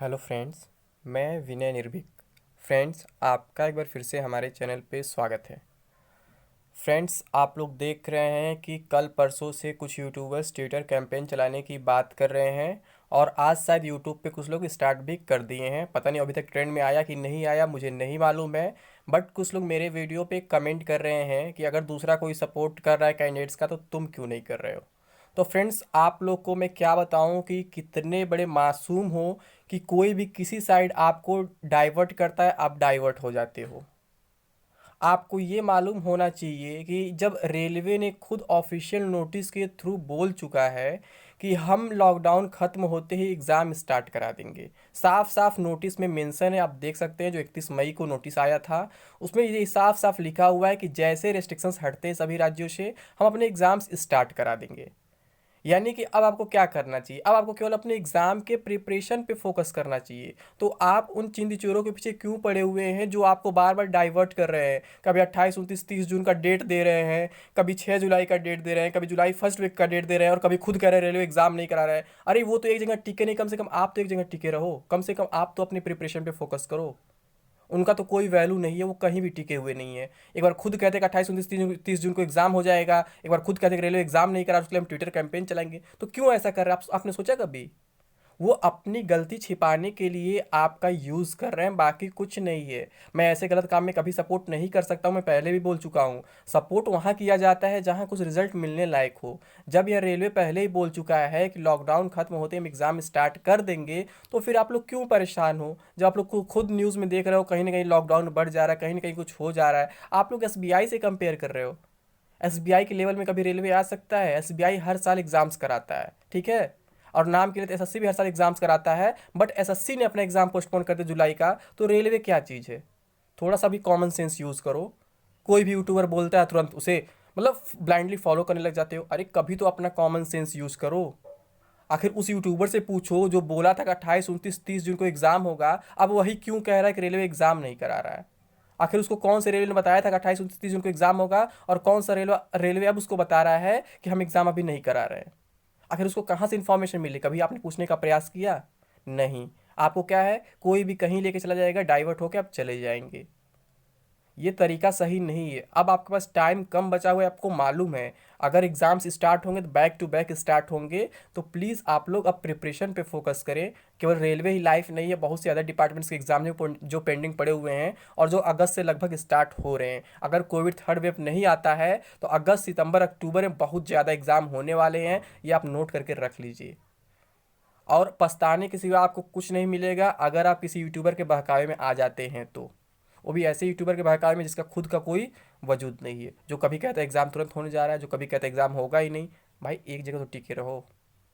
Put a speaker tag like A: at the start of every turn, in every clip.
A: Hello friends, मैं विनय निर्भीक। Friends, आपका एक बार फिर से हमारे चैनल पे स्वागत है। फ्रेंड्स, आप लोग देख रहे हैं कि कल परसों से कुछ यूट्यूबर्स ट्विटर कैंपेन चलाने की बात कर रहे हैं और आज शायद यूट्यूब पे कुछ लोग स्टार्ट भी कर दिए हैं। पता नहीं अभी तक ट्रेंड में आया कि नहीं आया, मुझे नहीं मालूम है। बट कुछ लोग मेरे वीडियो पे कमेंट कर रहे हैं कि अगर दूसरा कोई सपोर्ट कर रहा है कैंडिडेट्स का तो तुम क्यों नहीं कर रहे हो। तो फ्रेंड्स, आप लोग को मैं क्या बताऊं कि कितने बड़े मासूम हो कि कोई भी किसी साइड आपको डाइवर्ट करता है, आप डाइवर्ट हो जाते हो। आपको ये मालूम होना चाहिए कि जब रेलवे ने खुद ऑफिशियल नोटिस के थ्रू बोल चुका है कि हम लॉकडाउन ख़त्म होते ही एग्ज़ाम स्टार्ट करा देंगे। साफ साफ नोटिस में मेंशन है, आप देख सकते हैं, जो 31 मई को नोटिस आया था उसमें ये साफ साफ लिखा हुआ है कि जैसे रेस्ट्रिक्शंस हटते हैं सभी राज्यों से हम अपने एग्ज़ाम्स स्टार्ट करा देंगे। यानी कि अब आपको क्या करना चाहिए, अब आपको केवल अपने एग्जाम के प्रिपरेशन पे फोकस करना चाहिए। तो आप उन चिंदी चोरों के पीछे क्यों पड़े हुए हैं जो आपको बार बार डाइवर्ट कर रहे हैं। कभी 28, 29, 30 जून का डेट दे रहे हैं, कभी 6 जुलाई का डेट दे रहे हैं, कभी जुलाई फर्स्ट वीक का डेट दे रहे हैं और कभी खुद कह रहे हैं रेलवे एग्जाम नहीं करा रहा है। अरे वो तो एक जगह टिके नहीं, कम से कम आप तो एक जगह टिके रहो, कम से कम आप तो अपनी प्रिपरेशन पे फोकस करो। उनका तो कोई वैल्यू नहीं है, वो कहीं भी टिके हुए नहीं है। एक बार खुद कहते कि 28, 29, 30 जून को एग्जाम हो जाएगा, एक बार खुद कहते कि रेलवे एग्जाम नहीं करा, उसके लिए हम ट्विटर कैंपेन चलाएंगे। तो क्यों ऐसा कर रहे हैं आपने सोचा कभी। वो अपनी गलती छिपाने के लिए आपका यूज़ कर रहे हैं, बाकी कुछ नहीं है। मैं ऐसे गलत काम में कभी सपोर्ट नहीं कर सकता हूँ, मैं पहले भी बोल चुका हूँ। सपोर्ट वहाँ किया जाता है जहाँ कुछ रिजल्ट मिलने लायक हो। जब यह रेलवे पहले ही बोल चुका है कि लॉकडाउन खत्म होते हम एग्ज़ाम स्टार्ट कर देंगे, तो फिर आप लोग क्यों परेशान हो। जब आप लोग खुद न्यूज़ में देख रहे हो कहीं ना कहीं लॉकडाउन बढ़ जा रहा है, कहीं ना कहीं कुछ हो जा रहा है, आप लोग एसबीआई से कंपेयर कर रहे हो। एसबीआई के लेवल में कभी रेलवे आ सकता है। एसबीआई हर साल एग्जाम्स कराता है, ठीक है। और नाम के लिए तो एसएससी भी हर साल एग्जाम्स कराता है, बट एसएससी ने अपना एग्जाम पोस्टपोन कर दिया जुलाई का, तो रेलवे क्या चीज़ है। थोड़ा सा भी कॉमन सेंस यूज़ करो। कोई भी यूट्यूबर बोलता है तुरंत उसे मतलब ब्लाइंडली फॉलो करने लग जाते हो। अरे कभी तो अपना कॉमन सेंस यूज़ करो। आखिर उस यूट्यूबर से पूछो जो बोला था कि 28, 29, 30 जून को एग्जाम होगा, अब वही क्यों कह रहा है कि रेलवे एग्जाम नहीं करा रहा है। आखिर उसको कौन से रेलवे ने बताया था कि 28, 29, 30 जून को एग्जाम होगा, और कौन सा रेलवे रेलवे अब उसको बता रहा है कि हम एग्जाम अभी नहीं करा रहे हैं। आखिर उसको कहाँ से इन्फॉर्मेशन मिली, कभी आपने पूछने का प्रयास किया। नहीं। आपको क्या है, कोई भी कहीं लेके चला जाएगा, डाइवर्ट होकर आप चले जाएंगे। ये तरीका सही नहीं है। अब आपके पास टाइम कम बचा हुआ है, आपको मालूम है अगर एग्जाम्स स्टार्ट होंगे तो बैक टू बैक स्टार्ट होंगे। तो प्लीज़ आप लोग अब प्रिपरेशन पे फोकस करें। केवल रेलवे ही लाइफ नहीं है, बहुत से अदर डिपार्टमेंट्स के एग्जाम जो पेंडिंग पड़े हुए हैं और जो अगस्त से लगभग स्टार्ट हो रहे हैं। अगर कोविड थर्ड वेव नहीं आता है तो अगस्त, सितंबर, अक्टूबर में बहुत ज़्यादा एग्जाम होने वाले हैं, ये आप नोट करके रख लीजिए। और पछताने के सिवा आपको कुछ नहीं मिलेगा अगर आप किसी यूट्यूबर के बहकावे में आ जाते हैं तो। वो भी ऐसे यूट्यूबर के बहकावे में जिसका खुद का कोई वजूद नहीं है, जो कभी कहता है एग्ज़ाम तुरंत होने जा रहा है, जो कभी कहता है एग्ज़ाम होगा ही नहीं। भाई एक जगह तो टिके रहो।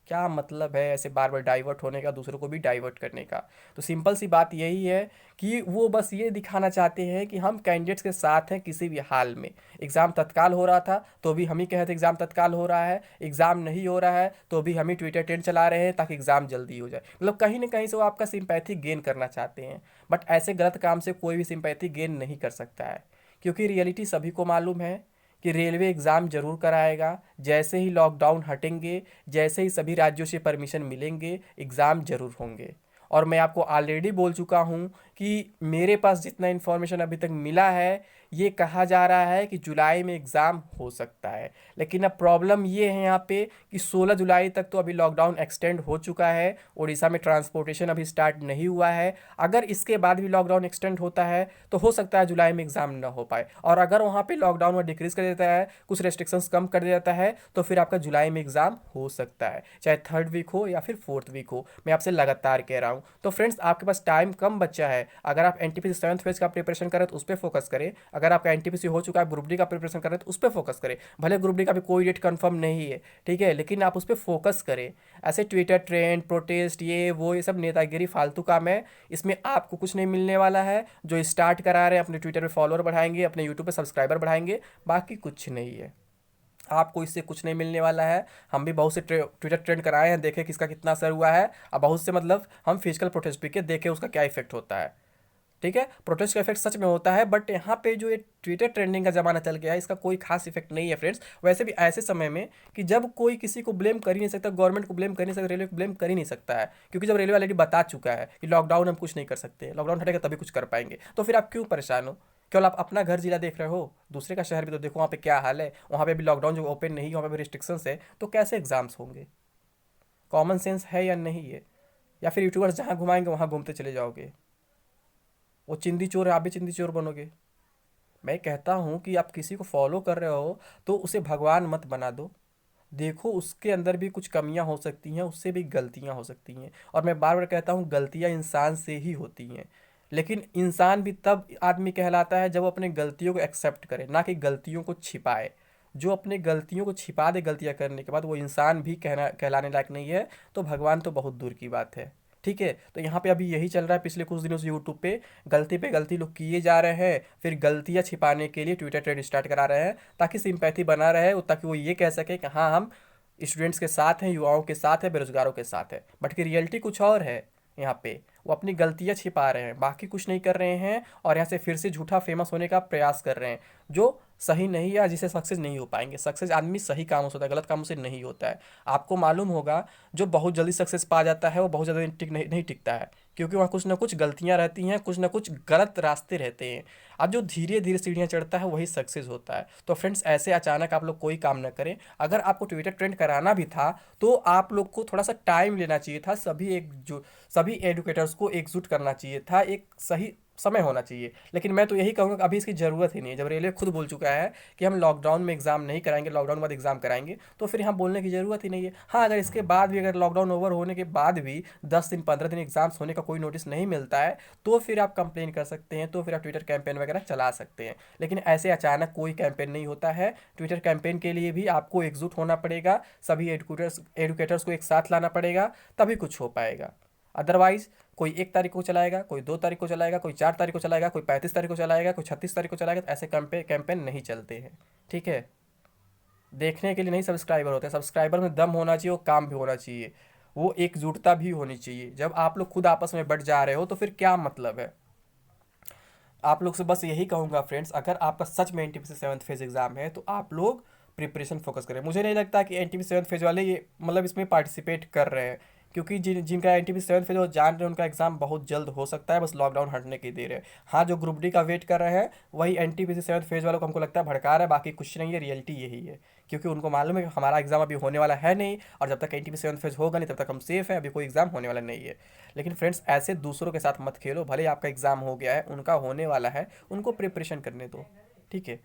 A: क्या मतलब है ऐसे बार बार डाइवर्ट होने का, दूसरों को भी डाइवर्ट करने का। तो सिंपल सी बात यही है कि वो बस ये दिखाना चाहते हैं कि हम कैंडिडेट्स के साथ हैं किसी भी हाल में। एग्ज़ाम तत्काल हो रहा था तो भी हम ही कहते एग्ज़ाम तत्काल हो रहा है, एग्ज़ाम नहीं हो रहा है तो भी हम ही ट्विटर ट्रेंड चला रहे हैं ताकि एग्ज़ाम जल्दी हो जाए। मतलब कहीं ना कहीं से वो आपका सिंपैथी गेन करना चाहते हैं। बट ऐसे गलत काम से कोई भी सिंपैथी गेन नहीं कर सकता है, क्योंकि रियलिटी सभी को मालूम है कि रेलवे एग्ज़ाम ज़रूर कराएगा। जैसे ही लॉकडाउन हटेंगे, जैसे ही सभी राज्यों से परमिशन मिलेंगे, एग्ज़ाम ज़रूर होंगे। और मैं आपको ऑलरेडी बोल चुका हूँ कि मेरे पास जितना इन्फॉर्मेशन अभी तक मिला है, ये कहा जा रहा है कि जुलाई में एग्ज़ाम हो सकता है। लेकिन अब प्रॉब्लम ये है यहाँ पे कि 16 जुलाई तक तो अभी लॉकडाउन एक्सटेंड हो चुका है, उड़ीसा में ट्रांसपोर्टेशन अभी स्टार्ट नहीं हुआ है। अगर इसके बाद भी लॉकडाउन एक्सटेंड होता है तो हो सकता है जुलाई में एग्ज़ाम ना हो पाए, और अगर वहाँ पे लॉकडाउन में डिक्रीज कर देता है, कुछ रेस्ट्रिक्शंस कम कर देता है, तो फिर आपका जुलाई में एग्ज़ाम हो सकता है, चाहे थर्ड वीक हो या फिर फोर्थ वीक हो। मैं आपसे लगातार कह रहा हूँ। तो फ्रेंड्स, आपके पास टाइम कम बचा है। अगर आप एनटीपीसी सेवन्थ फेज का प्रिपरेशन करें तो उस पर फोकस करें। अगर आपका एनटीपीसी हो चुका है, ग्रुप डी का प्रिपरेशन करें तो उस पर फोकस करें। भले ग्रुप डी का भी कोई डेट कंफर्म नहीं है, ठीक है, लेकिन आप उस पर फोकस करें। ऐसे ट्विटर ट्रेंड, प्रोटेस्ट, ये सब नेतागिरी फालतू काम है। इसमें आपको कुछ नहीं मिलने वाला है। जो स्टार्ट करा रहे हैं, अपने ट्विटर पे फॉलोअर बढ़ाएंगे, अपने यूट्यूब पे सब्सक्राइबर बढ़ाएंगे, बाकी कुछ नहीं है। आपको इससे कुछ नहीं मिलने वाला है। हम भी बहुत से ट्विटर ट्रेंड कराए हैं, देखे किसका कितना असर हुआ है। अब बहुत से मतलब हम फिजिकल प्रोटेस्ट भी के देखे उसका क्या इफेक्ट होता है। ठीक है, प्रोटेस्ट का इफेक्ट सच में होता है, बट यहाँ पे जो ये ट्विटर ट्रेंडिंग का ज़माना चल गया है, इसका कोई खास इफेक्ट नहीं है फ्रेंड्स। वैसे भी ऐसे समय में कि जब कोई किसी को ब्लेम कर ही नहीं सकता, गवर्नमेंट को ब्लेम कर नहीं सकता, रेलवे को ब्लेम कर ही नहीं सकता है, क्योंकि जब रेलवे ऑलरेडी बता चुका है कि लॉकडाउन हम कुछ नहीं कर सकते, लॉकडाउन हटेगा तभी कुछ कर पाएंगे, तो फिर आप क्यों परेशान हो? केवल आप अपना घर जिला देख रहे हो, दूसरे का शहर भी तो देखो, वहाँ पे क्या हाल है। वहाँ पे भी लॉकडाउन जो ओपन नहीं है, वहाँ पे भी रिस्ट्रिक्शंस है, तो कैसे एग्जाम्स होंगे? कॉमन सेंस है या नहीं है? या फिर यूट्यूबर्स जहाँ घुमाएंगे वहाँ घूमते चले जाओगे? वो चिंदी चोर है, आप भी चिंदी चोर बनोगे। मैं कहता हूँ कि आप किसी को फॉलो कर रहे हो तो उसे भगवान मत बना दो। देखो उसके अंदर भी कुछ कमियां हो सकती हैं, उससे भी गलतियां हो सकती हैं, और मैं बार बार कहता हूँ गलतियां इंसान से ही होती हैं। लेकिन इंसान भी तब आदमी कहलाता है जब वो अपने गलतियों को एक्सेप्ट करे, ना कि गलतियों को छिपाए। जो अपने गलतियों को छिपा दे गलतियां करने के बाद, वो इंसान भी कहलाने लायक नहीं है, तो भगवान तो बहुत दूर की बात है। ठीक है, तो यहाँ पे अभी यही चल रहा है पिछले कुछ दिनों से यूट्यूब पे गलती लोग किए जा रहे हैं, फिर गलतियाँ छिपाने के लिए ट्विटर ट्रेंड स्टार्ट करा रहे हैं, ताकि सिंपैथी बना रहे, ताकि वो ये कह सके कि हाँ हम स्टूडेंट्स के साथ हैं, युवाओं के साथ है, बेरोजगारों के साथ है। बट की रियलिटी कुछ और है। यहाँ पे वो अपनी गलतियाँ छिपा रहे हैं, बाकी कुछ नहीं कर रहे हैं, और यहाँ से फिर से झूठा फेमस होने का प्रयास कर रहे हैं, जो सही नहीं है, जिसे सक्सेस नहीं हो पाएंगे। सक्सेस आदमी सही कामों से होता है, गलत कामों से नहीं होता है। आपको मालूम होगा, जो बहुत जल्दी सक्सेस पा जाता है वो बहुत ज़्यादा नहीं टिकता है, क्योंकि वहाँ कुछ ना कुछ गलतियाँ रहती हैं, कुछ ना कुछ गलत रास्ते रहते हैं। अब जो धीरे धीरे सीढ़ियाँ चढ़ता है वही सक्सेस होता है। तो फ्रेंड्स, ऐसे अचानक आप लोग कोई काम ना करें। अगर आपको ट्विटर ट्रेंड कराना भी था तो आप लोग को थोड़ा सा टाइम लेना चाहिए था, सभी एडुकेटर्स को एकजुट करना चाहिए था, एक सही समय होना चाहिए। लेकिन मैं तो यही कहूँगा कि अभी इसकी ज़रूरत ही नहीं है। जब रेलवे खुद बोल चुका है कि हम लॉकडाउन में एग्ज़ाम नहीं कराएंगे, लॉकडाउन के बाद एग्ज़ाम कराएंगे, तो फिर यहाँ बोलने की ज़रूरत ही नहीं है। हाँ, अगर इसके बाद भी, अगर लॉकडाउन ओवर होने के बाद भी 10 दिन 15 दिन एग्ज़ाम्स होने का कोई नोटिस नहीं मिलता है, तो फिर आप कंप्लेन कर सकते हैं, तो फिर आप ट्विटर कैंपेन वगैरह चला सकते हैं। लेकिन ऐसे अचानक कोई कैंपेन नहीं होता है। ट्विटर कैंपेन के लिए भी आपको एकजुट होना पड़ेगा, सभी एडुकेटर्स को एक साथ लाना पड़ेगा, तभी कुछ हो पाएगा। अदरवाइज कोई 1 तारीख को चलाएगा, कोई 2 तारीख को चलाएगा, कोई 4 तारीख को चलाएगा, कोई 35 तारीख को चलाएगा, कोई 36 तारीख को चलाएगा, तो ऐसे कैंपेन नहीं चलते हैं। ठीक है, देखने के लिए नहीं सब्सक्राइबर होते हैं, सब्सक्राइबर में दम होना चाहिए, वो काम भी होना चाहिए, वो एकजुटता भी होनी चाहिए। जब आप लोग खुद आपस में बट जा रहे हो तो फिर क्या मतलब है? आप लोग से बस यही कहूँगा फ्रेंड्स, अगर आपका सच में एनटीपीसी 7th फेज एग्ज़ाम है तो आप लोग प्रिपरेशन फोकस करें। मुझे नहीं लगता कि एनटीपीसी 7th फेज वाले ये मतलब इसमें पार्टिसिपेट कर रहे हैं, क्योंकि जिनका एनटीपीसी 7th फेज वो जान रहे हैं उनका एग्ज़ाम बहुत जल्द हो सकता है, बस लॉकडाउन हटने की देर है। हाँ, जो ग्रुप डी का वेट कर रहे हैं वही एनटीपीसी 7th फेज वालों को हमको लगता है भड़का रहा है, बाकी कुछ नहीं है, रियलिटी यही है। क्योंकि उनको मालूम है कि हमारा एग्ज़ाम अभी होने वाला है नहीं, और जब तक एनटीपीसी 7th फेज होगा नहीं तब तक हम सेफ हैं, अभी कोई एग्ज़ाम होने वाला नहीं है। लेकिन फ्रेंड्स, ऐसे दूसरों के साथ मत खेलो। भले आपका एग्ज़ाम हो गया है, उनका होने वाला है, उनको प्रिपरेशन करने दो। ठीक है,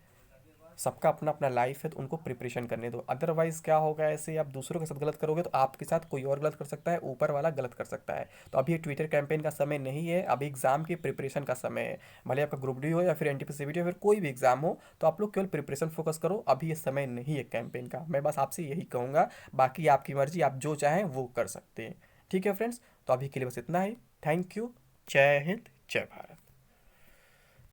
A: सबका अपना अपना लाइफ है, तो उनको प्रिपरेशन करने दो। अदरवाइज़ क्या होगा, ऐसे आप दूसरों के साथ गलत करोगे तो आपके साथ कोई और गलत कर सकता है, ऊपर वाला गलत कर सकता है। तो अभी ट्विटर कैंपेन का समय नहीं है, अभी एग्ज़ाम की प्रिपरेशन का समय है। भले आपका ग्रुप डी हो या फिर एनटीपीसी हो, फिर कोई भी एग्ज़ाम हो, तो आप लोग केवल प्रिपरेशन फोकस करो। अभी ये समय नहीं है कैंपेन का, मैं बस आपसे यही कहूँगा। बाकी आपकी मर्ज़ी, आप जो चाहें वो कर सकते हैं। ठीक है फ्रेंड्स, तो अभी के लिए बस इतना ही। Thank you. जय हिंद, जय भारत।